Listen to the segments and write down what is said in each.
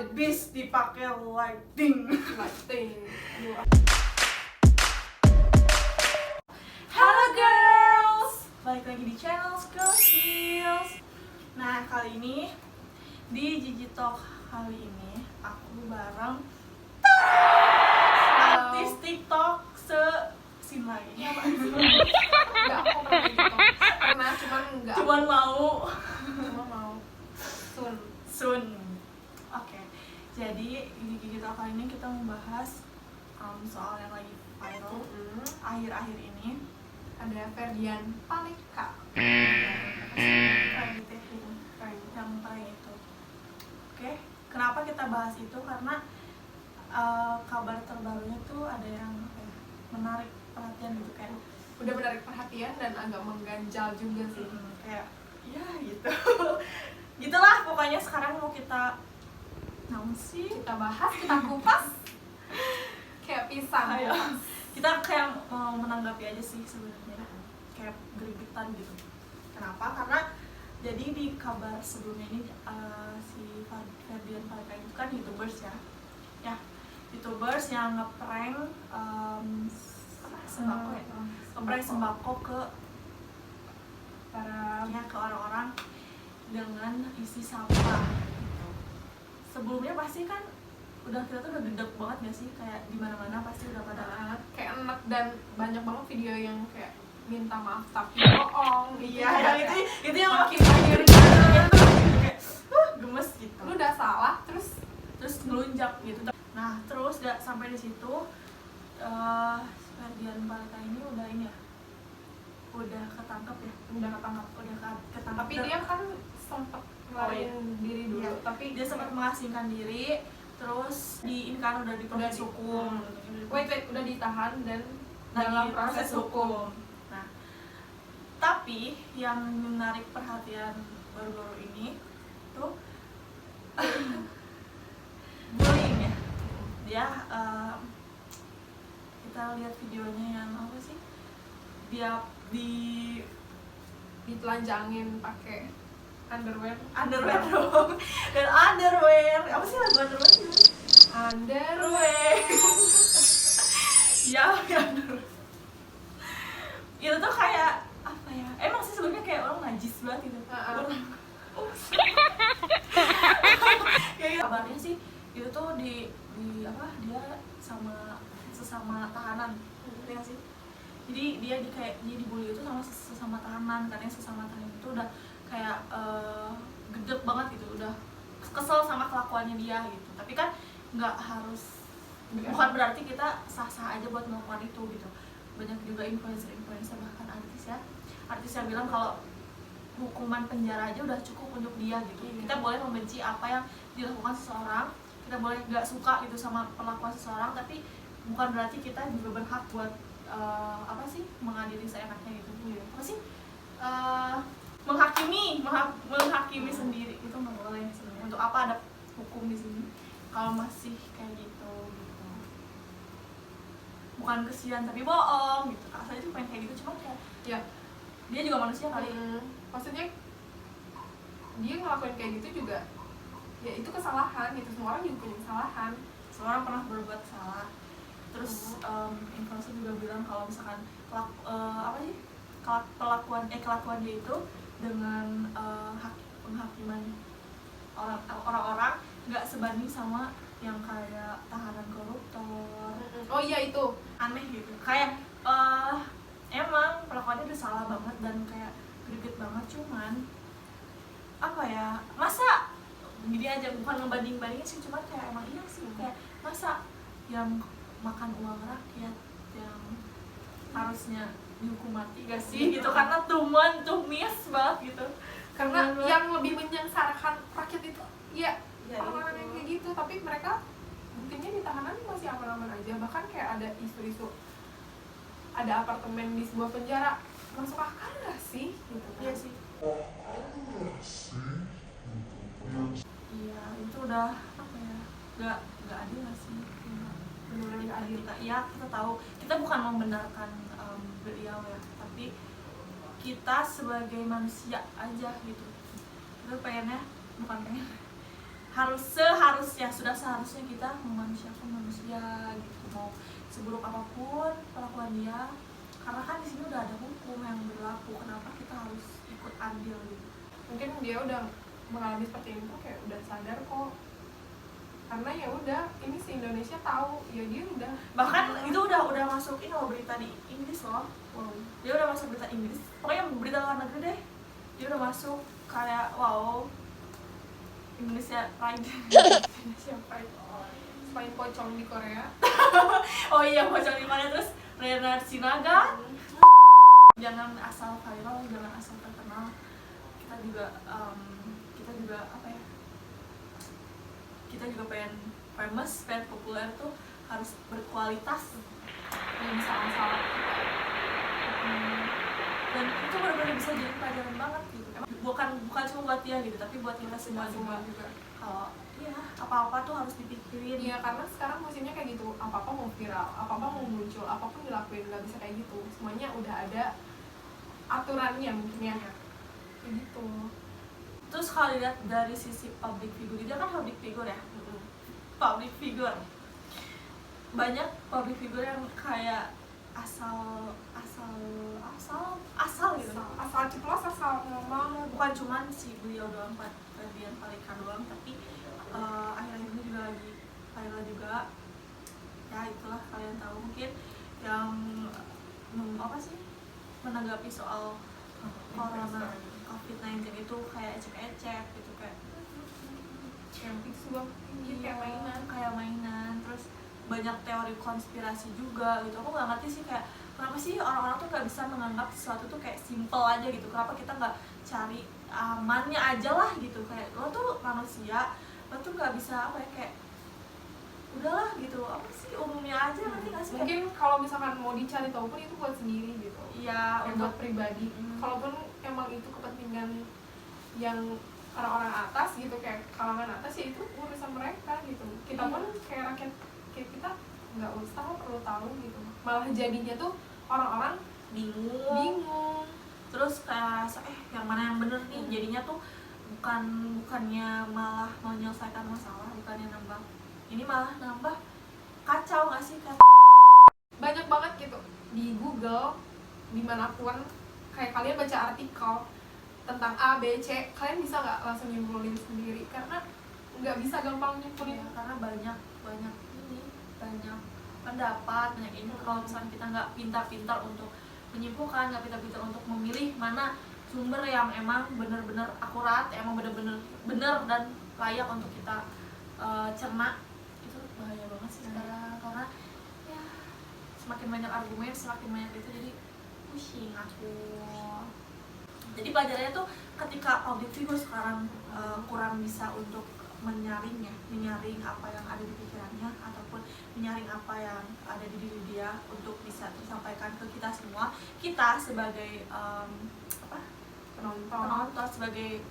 Abis dipakai lighting. Halo girls, balik lagi di channel Girls Skills. Nah kali ini di Gigi Talk kali ini aku bareng artis TikTok Sinai. Enggak, aku pernah gitu. Pernah, cuman enggak. Cuma mau soon. Oke. Jadi di Gigi Talk kali ini kita membahas soal yang lagi viral akhir-akhir ini. Ada Ferdian Paleka. Yang paling itu. Oke. Kenapa kita bahas itu? Karena kabar terbarunya tuh ada yang menarik perhatian gitu, kayak Udah menarik perhatian dan agak mengganjal juga sih. kayak ya gitu. Gitulah pokoknya sekarang mau kita Kita bahas, kita kupas kayak pisang. Ayo. Kita kayak mau menanggapi aja sih sebenarnya, kayak gregetan gitu. Kenapa? Karena jadi di kabar sebelumnya ini si Ferdian Paleka itu kan YouTubers ya, YouTubers yang ngeprank sembako ya, ngeprank sembako ke ke orang-orang dengan isi sampah. Sebelumnya pasti kan kita tuh udah gedek banget gak sih, kayak di mana-mana pasti udah pada kayak enak dan banyak banget video yang kayak minta maaf tapi bohong. Iya, itu yang makin akhirnya kayak gemes gitu. lu udah salah terus ngelunjak gitu. Nah terus gak sampai di situ, Ferdian Paleka ini udah ketangkep ya, tapi dia kan sempat ngelariin diri dulu, iya. tapi Dia sempat mengasingkan diri, terus udah diproses hukum. udah ditahan dan Lagi dalam proses hukum. Nah, tapi yang menarik perhatian baru-baru ini tuh bullying ya. Dia kita lihat videonya yang apa sih? Dia ditelanjangin pakai underwear dong. Dan underwear apa sih lagu underwear sih? underwear Ya underwear. Itu tuh kayak apa ya? Emang sih sebenarnya kayak orang najis banget gitu. Kayak kabarnya sih itu tuh di dia sama sesama tahanan, gitu ya sih. Jadi dia dibully itu sama sesama tahanan, karena sesama tahanan itu udah kayak gedek banget gitu, udah kesel sama kelakuannya dia gitu. Tapi kan nggak harus, bukan berarti kita sah-sah aja buat melakukan itu gitu. Banyak juga influencer bahkan artis yang bilang kalau hukuman penjara aja udah cukup untuk dia gitu. Kita boleh membenci apa yang dilakukan seseorang, kita boleh nggak suka gitu sama perlakuan seseorang, tapi bukan berarti kita juga berhak buat mengadili seenaknya gitu. Apa sih menghakimi sendiri itu nggak boleh sebenarnya. Untuk apa ada hukum di sini kalau masih kayak gitu. Bukan kesian tapi bohong gitu. Asalnya tuh pengen kayak gitu, cuma kayak ya dia juga manusia kali. Maksudnya dia ngelakuin kayak gitu juga ya itu kesalahan gitu, semua orang juga punya kesalahan, Semua orang pernah berbuat salah. Terus influencer juga bilang kalau misalkan kelakuan dia itu dengan penghakiman orang-orang nggak sebanding sama yang kayak tahanan koruptor. Oh iya, itu Aneh gitu, kayak emang perlakuannya udah salah banget dan kayak greget banget, cuman apa ya, masa gini aja, bukan ngebanding-bandingin sih, cuman kayak emang iya sih, kayak masa yang makan uang rakyat yang harusnya dihukum mati gak sih gitu, karena tumis banget gitu, karena yang lebih menyengsarakan rakyat itu ya orang-orang itu. yang kayak gitu, tapi mereka buktinya di tahanan masih aman-aman aja. Bahkan kayak ada isu-isu ada apartemen di sebuah penjara, masuk akal nggak sih gitu kan? Iya sih. Iya, itu udah apa ya, nggak adil nggak sih, benar-benar nggak adil. Kita tahu, kita bukan membenarkan beliau ya, tapi kita sebagai manusia aja gitu, kita pengennya sudah seharusnya kita memanusiakan manusia gitu, mau seburuk apapun perlakuan dia, karena kan di sini udah ada hukum yang berlaku, kenapa kita harus ikut andil gitu. Mungkin dia udah mengalami seperti itu kayak udah sadar kok, karena ya udah ini si Indonesia tahu ya, dia udah bahkan itu udah masuk ini loh, berita di Inggris loh. wow. Dia udah masuk berita Inggris, pokoknya berita luar negeri deh, dia udah masuk kayak wow, Indonesia Pride. Indonesia Pride. Selain pocong di Korea. Oh iya, pocong di mana, terus Rena Sinaga. Jangan asal viral, jangan asal terkenal. Kita juga apa ya, kita juga pengen famous, pengen populer tuh harus berkualitas, Yang bisa masalah kita. dan itu benar-benar bisa jadi pelajaran banget gitu. Emang bukan cuma buat dia gitu, tapi buat kita semua juga. Kalau iya, apa-apa tuh harus dipikirin. Iya, karena sekarang musimnya kayak gitu, apa-apa mau viral, apa-apa mau muncul, apapun dilakuin, nggak bisa kayak gitu. Semuanya udah ada aturannya mungkin ya, kayak gitu. Terus kalau dilihat dari sisi public figure, dia kan public figure ya, public figure. Banyak public figure yang kayak asal gitu. Asal ceplos, asal ngomong. Bukan cuman si beliau doang, Ferdian Paleka doang, tapi akhir-akhir ini juga lagi viral juga. Ya itulah, kalian tahu mungkin yang apa sih, menanggapi soal corona COVID-19 itu kayak ecek-ecek gitu, kayak Yang itu bang, iya, kayak mainan, terus banyak teori konspirasi juga gitu. Aku nggak ngerti sih, kayak kenapa sih orang-orang tuh nggak bisa menganggap sesuatu tuh kayak simple aja gitu, kenapa kita nggak cari amannya aja lah gitu, kayak lo tuh manusia, lo tuh nggak bisa apa ya, kayak udahlah gitu, apa sih umumnya aja, nanti nggak sih? mungkin kalau misalkan mau dicari tahu pun itu buat sendiri gitu. Iya, Yang buat pribadi. Kalaupun emang itu kepentingan yang orang-orang atas gitu, kayak kalangan atas, ya itu urusan mereka gitu. Kita pun kayak rakyat kayak kita nggak usah perlu tahu gitu. Malah jadinya tuh orang-orang bingung. Terus kayak rasa yang mana yang bener nih, jadinya tuh bukannya malah menyelesaikan masalah, bukannya nambah, ini malah nambah kacau nggak sih kan? Banyak banget gitu di Google, dimanapun, kayak kalian baca artikel tentang A, B, C, kalian bisa nggak langsung nyimpulin sendiri, karena nggak bisa gampang nyimpulin. Karena banyak pendapat, banyak ini. Kalau misalnya kita nggak pintar-pintar untuk menyimpulkan, nggak pintar-pintar untuk memilih mana sumber yang emang benar-benar akurat, emang benar dan layak untuk kita cerna, itu bahaya banget sih sekarang. Karena ya semakin banyak argumen, semakin banyak itu, jadi pusing aku. Jadi pelajarannya tuh ketika public figure sekarang kurang bisa untuk menyaring apa yang ada di pikirannya, ataupun menyaring apa yang ada di diri dia untuk bisa disampaikan ke kita semua, kita sebagai penonton, sebagai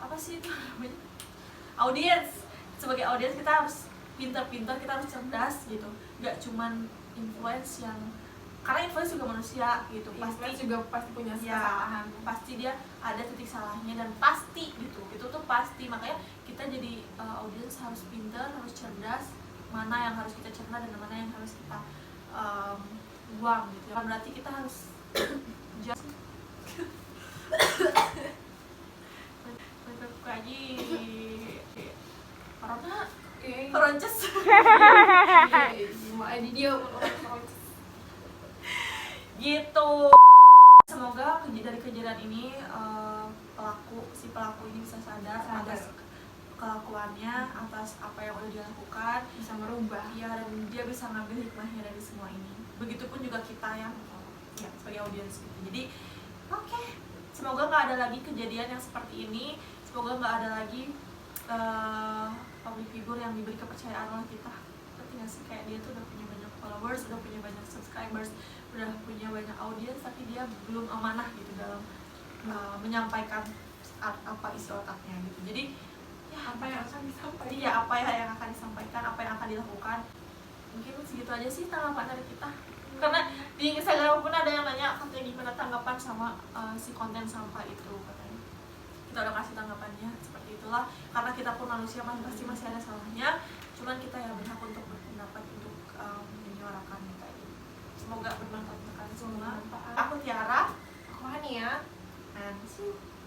apa sih itu namanya, sebagai audiens, kita harus pintar-pintar, kita harus cerdas gitu, nggak cuman influence yang, karena influence juga manusia gitu, Pasti juga pasti punya kesalahan, pasti dia ada titik salahnya, dan pasti gitu, itu tuh pasti. Makanya kita jadi audiens harus pintar, harus cerdas, mana yang harus kita cerna dan mana yang harus kita buang gitu. Kan berarti kita harus lagi koronces di dia gitu. Semoga dari kejadian ini si pelaku ini bisa sadar atas kelakuannya, atas apa yang udah dia lakukan, bisa merubah dan dia bisa ngambil hikmahnya dari semua ini. Begitupun juga kita yang sebagai audiens gitu. Jadi oke, semoga nggak ada lagi kejadian yang seperti ini, semoga nggak ada lagi public figure yang diberi kepercayaan oleh kita. Tapi nggak sih, kayak dia tuh udah punya banyak followers, udah punya banyak subscribers, udah punya banyak audiens, tapi dia belum amanah gitu dalam menyampaikan apa isi otaknya gitu. Jadi apa yang akan disampaikan, apa yang akan disampaikan, apa yang akan dilakukan. Mungkin segitu aja sih tanggapan dari kita. Karena di Instagram pun ada yang nanya katanya gimana tanggapan sama si konten sampah itu, katanya. Kita udah kasih tanggapannya seperti seperti itulah, karena kita pun manusia pasti masih ada salahnya, cuman kita ya berhak untuk berpendapat, untuk menyuarakan tadi. Semoga bermanfaat untuk kalian semua. Aku Tiara, Aku Hania. and see you.